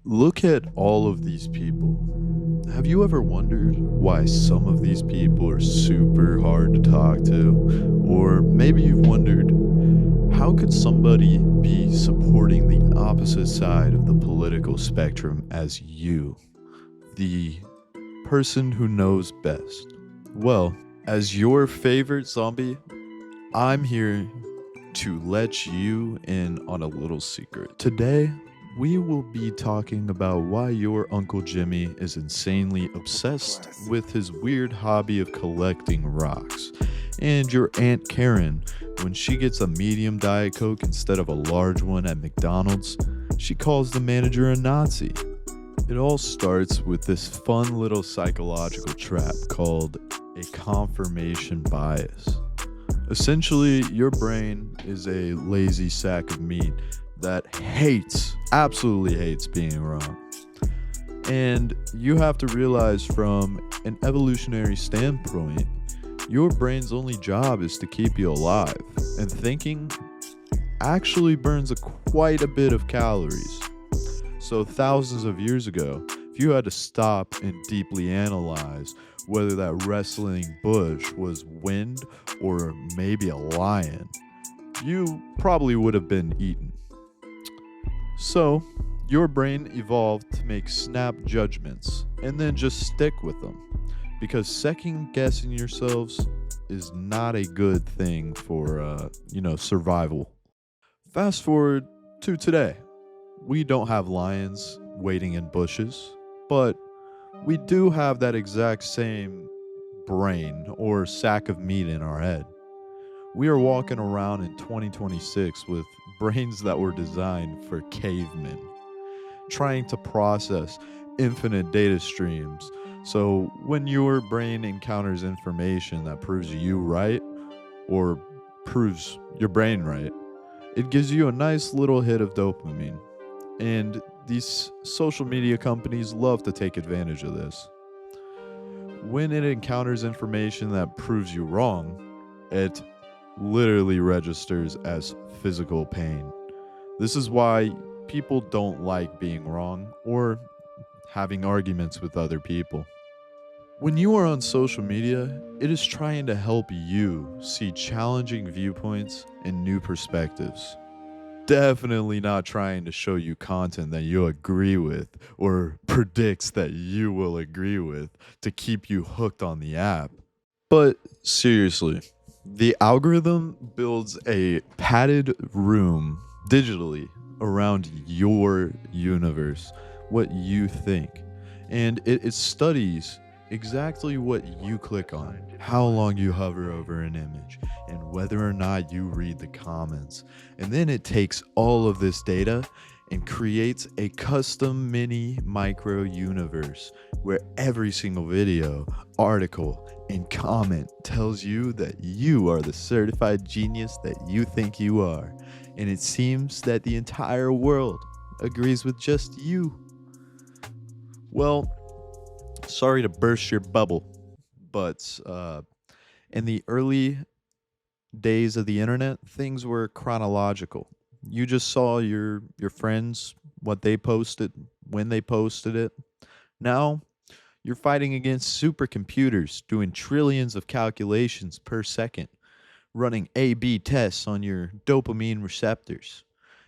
Look at all of these people. Have you ever wondered why some of these people are super hard to talk to? Or maybe you've wondered, how could somebody be supporting the opposite side of the political spectrum as you, the person who knows best? Well, as your favorite zombie, I'm here to let you in on a little secret. Today, we will be talking about why your Uncle Jimmy is insanely obsessed with his weird hobby of collecting rocks, and your Aunt Karen, when she gets a medium Diet Coke instead of a large one at McDonald's, she calls the manager a Nazi. It all starts with this fun little psychological trap called a confirmation bias. Essentially, your brain is a lazy sack of meat that absolutely hates being wrong. And you have to realize from an evolutionary standpoint, your brain's only job is to keep you alive. And thinking actually burns quite a bit of calories. So thousands of years ago, if you had to stop and deeply analyze whether that wrestling bush was wind or maybe a lion, you probably would have been eaten. So, your brain evolved to make snap judgments and then just stick with them, because second guessing yourselves is not a good thing for survival. Fast forward to today. We don't have lions waiting in bushes, but we do have that exact same brain or sack of meat in our head. We are walking around in 2026 with brains that were designed for cavemen, trying to process infinite data streams. So when your brain encounters information that proves you right or proves your brain right, it gives you a nice little hit of dopamine. And these social media companies love to take advantage of this. When it encounters information that proves you wrong, it literally registers as physical pain. This is why people don't like being wrong or having arguments with other people. When you are on social media, it is trying to help you see challenging viewpoints and new perspectives. Definitely not trying to show you content that you agree with or predicts that you will agree with to keep you hooked on the app. But seriously, the algorithm builds a padded room digitally around your universe, what you think. And it studies exactly what you click on, how long you hover over an image, and whether or not you read the comments. And then it takes all of this data and creates a custom mini micro universe where every single video, article, and comment tells you that you are the certified genius that you think you are. And it seems that the entire world agrees with just you. Well, sorry to burst your bubble, but in the early days of the internet, things were chronological. You just saw your friends, what they posted, when they posted it. Now, you're fighting against supercomputers doing trillions of calculations per second, running A/B tests on your dopamine receptors.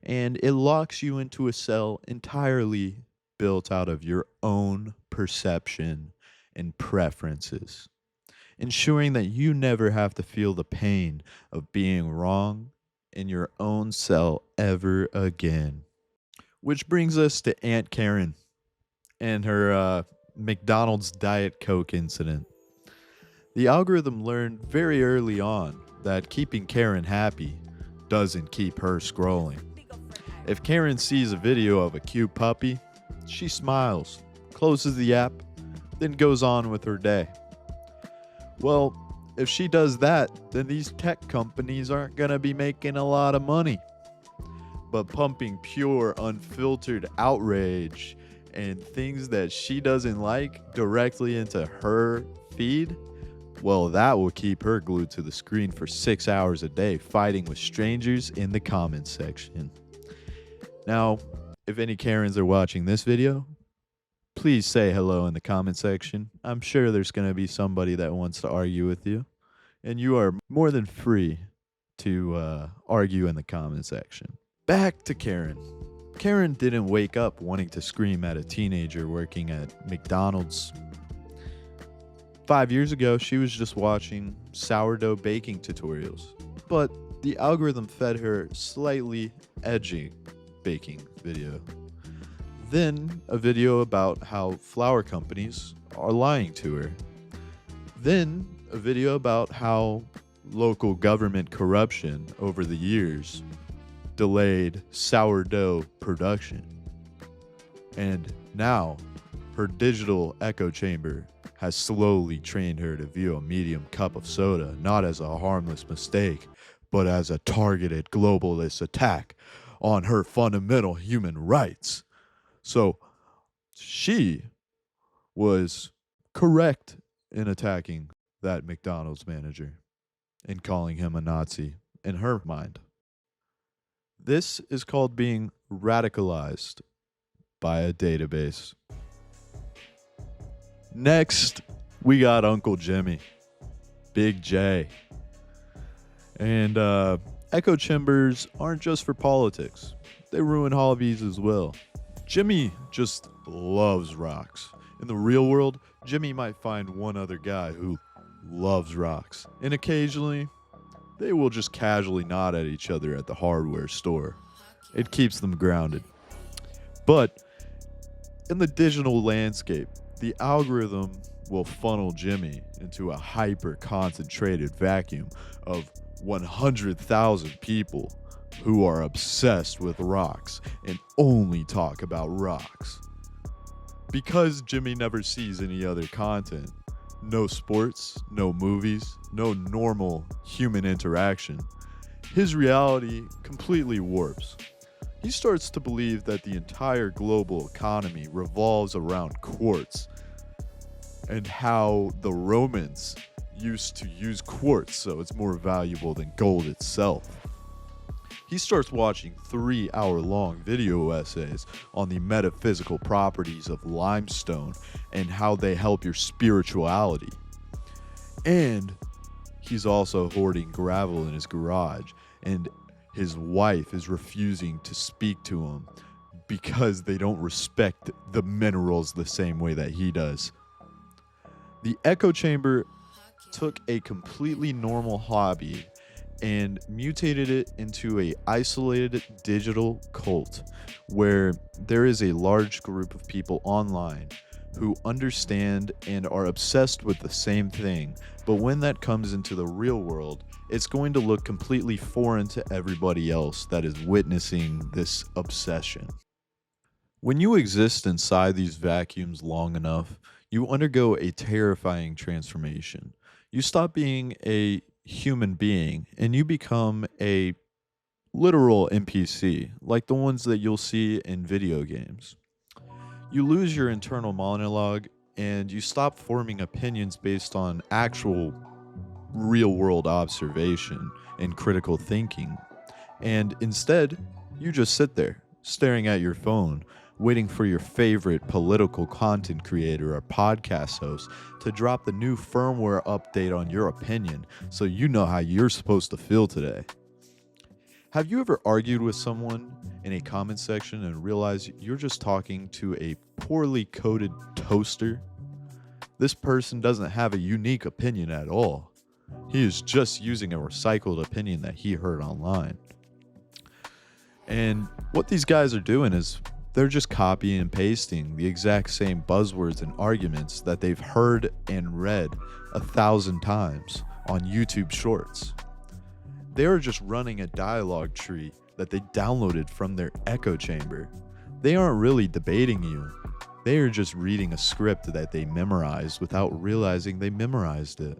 And it locks you into a cell entirely built out of your own perception and preferences, ensuring that you never have to feel the pain of being wrong in your own cell ever again. Which brings us to Aunt Karen and her McDonald's Diet Coke incident. The algorithm learned very early on that keeping Karen happy doesn't keep her scrolling. If Karen sees a video of a cute puppy, she smiles, closes the app, then goes on with her day. Well, if she does that, then these tech companies aren't going to be making a lot of money. But pumping pure, unfiltered outrage and things that she doesn't like directly into her feed, well, that will keep her glued to the screen for 6 hours a day, fighting with strangers in the comments section. Now, If any Karens are watching this video, please say hello in the comment section. I'm sure there's going to be somebody that wants to argue with you, and you are more than free to argue in the comment section. Back to Karen. Karen didn't wake up wanting to scream at a teenager working at McDonald's. 5 years ago, she was just watching sourdough baking tutorials, but the algorithm fed her slightly edgy baking video. Then a video about how flour companies are lying to her. Then a video about how local government corruption over the years delayed sourdough production. And now her digital echo chamber has slowly trained her to view a medium cup of soda not as a harmless mistake, but as a targeted globalist attack on her fundamental human rights. So she was correct in attacking that McDonald's manager and calling him a Nazi in her mind. This is called being radicalized by a database. Next, we got Uncle Jimmy, Big J. And echo chambers aren't just for politics. They ruin hobbies as well. Jimmy just loves rocks. In the real world, Jimmy might find one other guy who loves rocks. And occasionally, they will just casually nod at each other at the hardware store. It keeps them grounded. But in the digital landscape, the algorithm will funnel Jimmy into a hyper-concentrated vacuum of 100,000 people who are obsessed with rocks and only talk about rocks. Because Jimmy never sees any other content, no sports, no movies, no normal human interaction, his reality completely warps. He starts to believe that the entire global economy revolves around quartz and how the Romans used to use quartz, so it's more valuable than gold itself. He starts watching 3-hour-long video essays on the metaphysical properties of limestone and how they help your spirituality. And he's also hoarding gravel in his garage, and his wife is refusing to speak to him because they don't respect the minerals the same way that he does. The echo chamber took a completely normal hobby and mutated it into an isolated digital cult where there is a large group of people online who understand and are obsessed with the same thing, but when that comes into the real world, it's going to look completely foreign to everybody else that is witnessing this obsession. When you exist inside these vacuums long enough, you undergo a terrifying transformation. You stop being a human being and you become a literal NPC, like the ones that you'll see in video games. You lose your internal monologue and you stop forming opinions based on actual real world observation and critical thinking. And instead, you just sit there staring at your phone, waiting for your favorite political content creator or podcast host to drop the new firmware update on your opinion so you know how you're supposed to feel today. Have you ever argued with someone in a comment section and realized you're just talking to a poorly coded toaster? This person doesn't have a unique opinion at all. He is just using a recycled opinion that he heard online. And what these guys are doing is they're just copying and pasting the exact same buzzwords and arguments that they've heard and read 1,000 times on YouTube Shorts. They are just running a dialogue tree that they downloaded from their echo chamber. They aren't really debating you. They are just reading a script that they memorized without realizing they memorized it.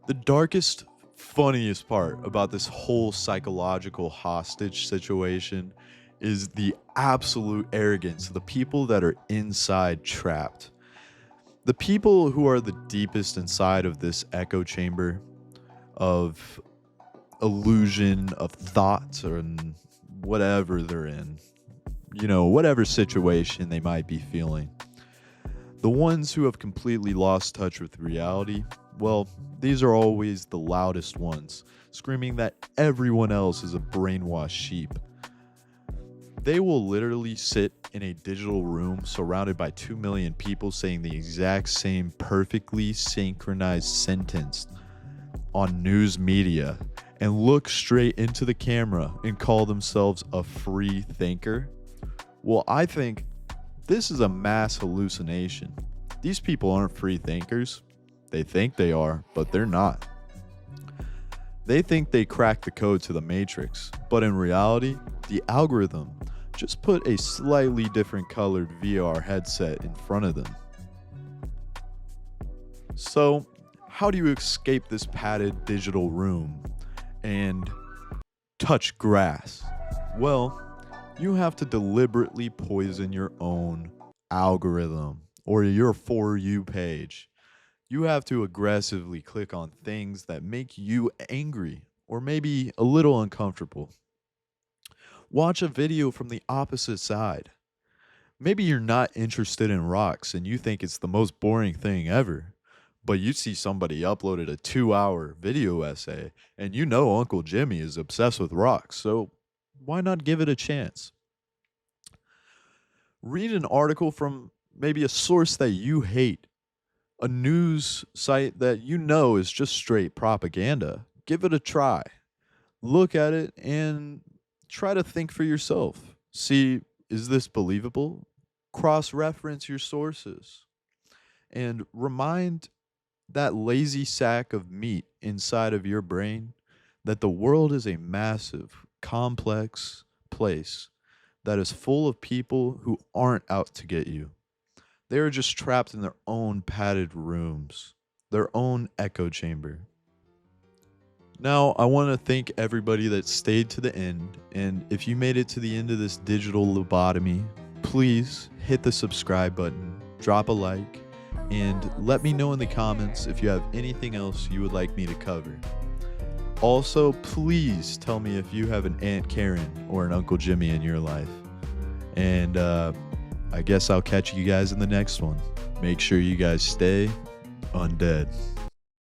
The darkest, funniest part about this whole psychological hostage situation is the absolute arrogance of the people that are inside trapped. The people who are the deepest inside of this echo chamber of illusion, of thoughts, or whatever they're in. whatever situation they might be feeling. The ones who have completely lost touch with reality, well, these are always the loudest ones, screaming that everyone else is a brainwashed sheep. They will literally sit in a digital room surrounded by 2 million people saying the exact same perfectly synchronized sentence on news media and look straight into the camera and call themselves a free thinker. Well, I think this is a mass hallucination. These people aren't free thinkers. They think they are, but they're not. They think they cracked the code to the Matrix, but in reality, the algorithm just put a slightly different colored VR headset in front of them. So, how do you escape this padded digital room and touch grass? Well, you have to deliberately poison your own algorithm or your For You page. You have to aggressively click on things that make you angry or maybe a little uncomfortable. Watch a video from the opposite side. Maybe you're not interested in rocks and you think it's the most boring thing ever, but you see somebody uploaded a 2-hour video essay and Uncle Jimmy is obsessed with rocks, so why not give it a chance? Read an article from maybe a source that you hate, a news site that is just straight propaganda. Give it a try. Look at it and try to think for yourself. See, is this believable? Cross-reference your sources. And remind that lazy sack of meat inside of your brain that the world is a massive, complex place that is full of people who aren't out to get you. They are just trapped in their own padded rooms, their own echo chamber. Now, I want to thank everybody that stayed to the end, and if you made it to the end of this digital lobotomy, please hit the subscribe button, drop a like, and let me know in the comments if you have anything else you would like me to cover. Also, please tell me if you have an Aunt Karen or an Uncle Jimmy in your life. And I guess I'll catch you guys in the next one. Make sure you guys stay undead.